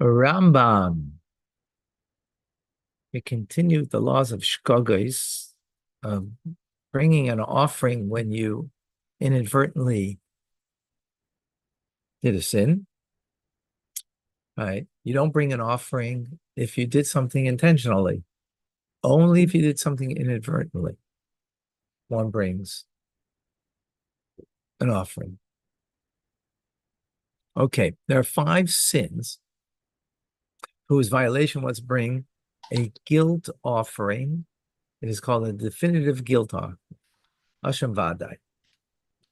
Rambam. We continue the laws of shkogos, of bringing an offering when you inadvertently did a sin. Right? You don't bring an offering if you did something intentionally. Only if you did something inadvertently, one brings an offering. Okay, there are 5 sins whose violation was bring a guilt offering. It is called a definitive guilt offering, Asham Vadai,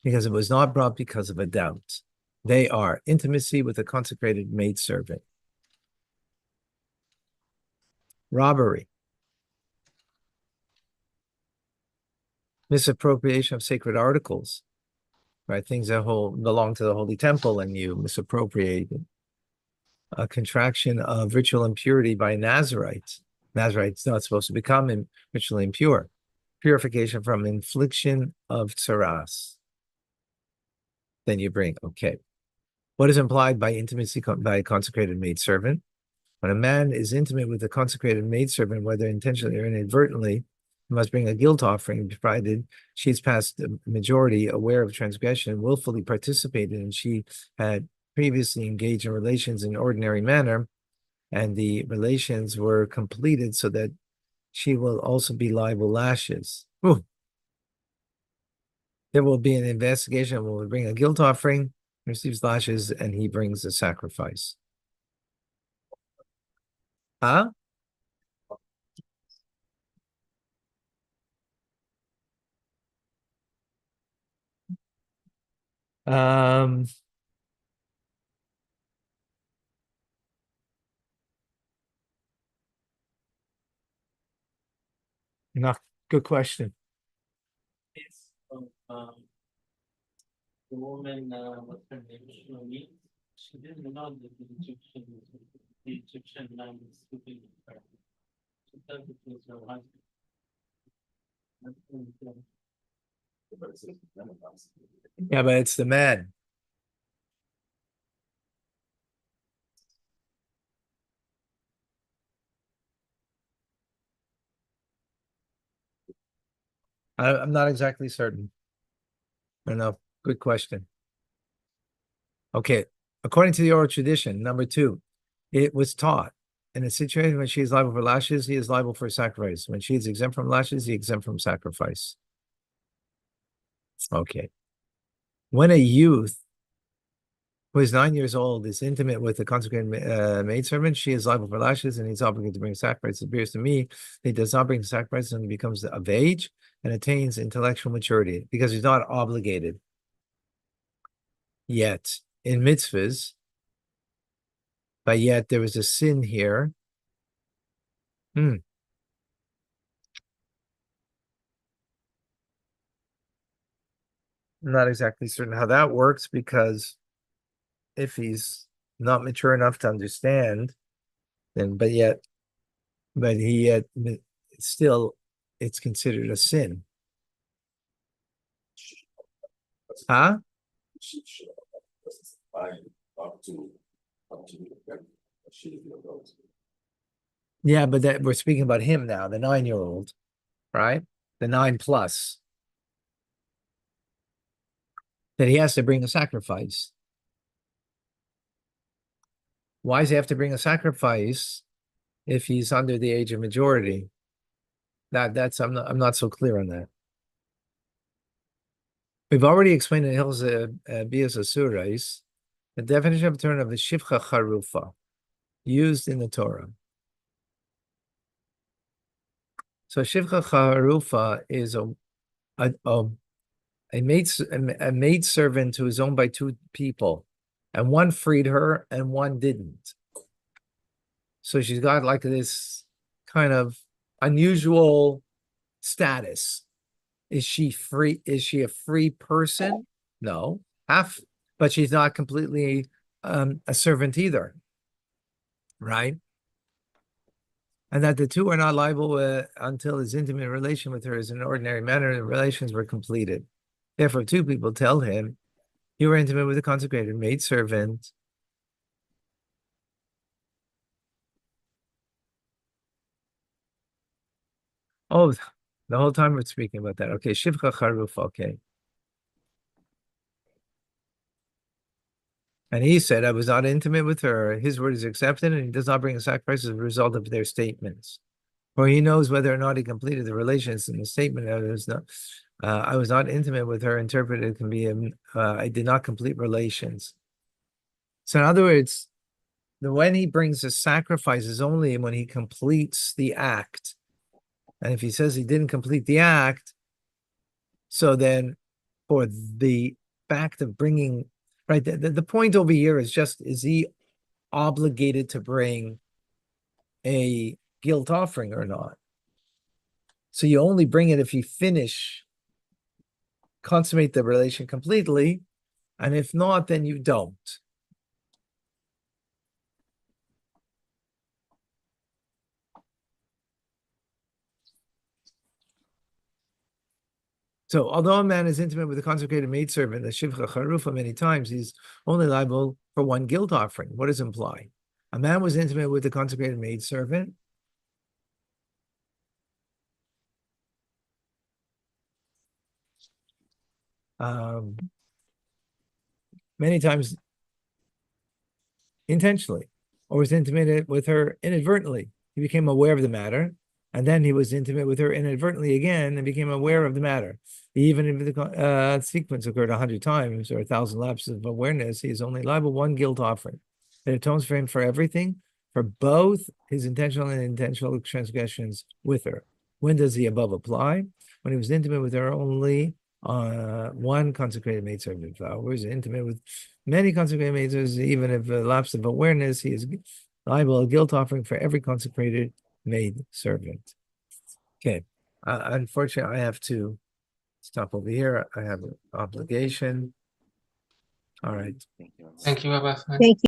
because it was not brought because of a doubt. They are intimacy with a consecrated maidservant, robbery, misappropriation of sacred articles, right? Things that belong to the Holy Temple and you misappropriate it. A contraction of ritual impurity by Nazarites. Nazarites not supposed to become ritually impure. Purification from infliction of tsaras. Then you bring, okay. What is implied by intimacy by a consecrated maidservant? When a man is intimate with a consecrated maidservant, whether intentionally or inadvertently, he must bring a guilt offering, provided she's past the majority, aware of transgression, willfully participated, and she had previously engaged in relations in ordinary manner, and the relations were completed so that she will also be liable lashes. Ooh. There will be an investigation. We'll bring a guilt offering, receives lashes, and he brings a sacrifice. Huh? Um, Not good question. It's the woman, what's her name? Shlomi. She didn't know that the Egyptian man was sleeping with her. She thought it was her husband. Yeah, but it's the man. I'm not exactly certain. I don't know. Good question. Okay. According to the oral tradition, number 2, it was taught in a situation when she is liable for lashes, he is liable for sacrifice. When she is exempt from lashes, he is exempt from sacrifice. Okay. When a youth who is 9 years old is intimate with a consecrated maidservant, she is liable for lashes and he's obligated to bring sacrifice. It appears to me he does not bring sacrifice and he becomes of age and attains intellectual maturity because he's not obligated yet in mitzvahs, but yet there was a sin here. I'm not exactly certain how that works because if he's not mature enough to understand, then but he yet still it's considered a sin. Huh? Yeah, but that we're speaking about him now, the 9-year-old, right? The 9 plus. That he has to bring a sacrifice. Why does he have to bring a sacrifice if he's under the age of majority? That's I'm not so clear on that. We've already explained in Hills Bias Asurais the definition of term of the Shivcha Charufa used in the Torah. So Shivcha Charufa is a maid servant who is owned by 2 people, and one freed her and one didn't. So she's got like this kind of unusual status. Is she free? Is she a free person? No, but she's not completely a servant either, right? And that the 2 are not liable until his intimate relation with her is in an ordinary manner and relations were completed. Therefore, 2 people tell him, you were intimate with a consecrated maidservant, Oh, the whole time we're speaking about that. Okay, Shivcha Charuf, okay. And he said, I was not intimate with her. His word is accepted, and he does not bring a sacrifice as a result of their statements. For he knows whether or not he completed the relations in the statement. I was not intimate with her. Interpreted can be, I did not complete relations. So in other words, when he brings the sacrifice is only when he completes the act. And if he says he didn't complete the act, so then for the fact of bringing, right, the point over here is just, is he obligated to bring a guilt offering or not? So you only bring it if you consummate the relation completely, and if not, then you don't. So although a man is intimate with a consecrated maidservant, the Shivcha Charufa, many times, he's only liable for one guilt offering. What does it imply? A man was intimate with the consecrated maidservant. Many times intentionally, or was intimate with her inadvertently. He became aware of the matter, and then he was intimate with her inadvertently again and became aware of the matter. Even if the sequence occurred 100 times or 1,000 lapses of awareness, he is only liable one guilt offering. It atones for him for everything, for both his intentional and intentional transgressions with her. When does the above apply? When he was intimate with her only one consecrated maidservant. If was intimate with many consecrated maidservants, even if a lapse of awareness, he is liable a guilt offering for every consecrated maidservant. Okay. Unfortunately, I have to stop over here. I have an obligation. All right. Thank you, Abba. Thank you.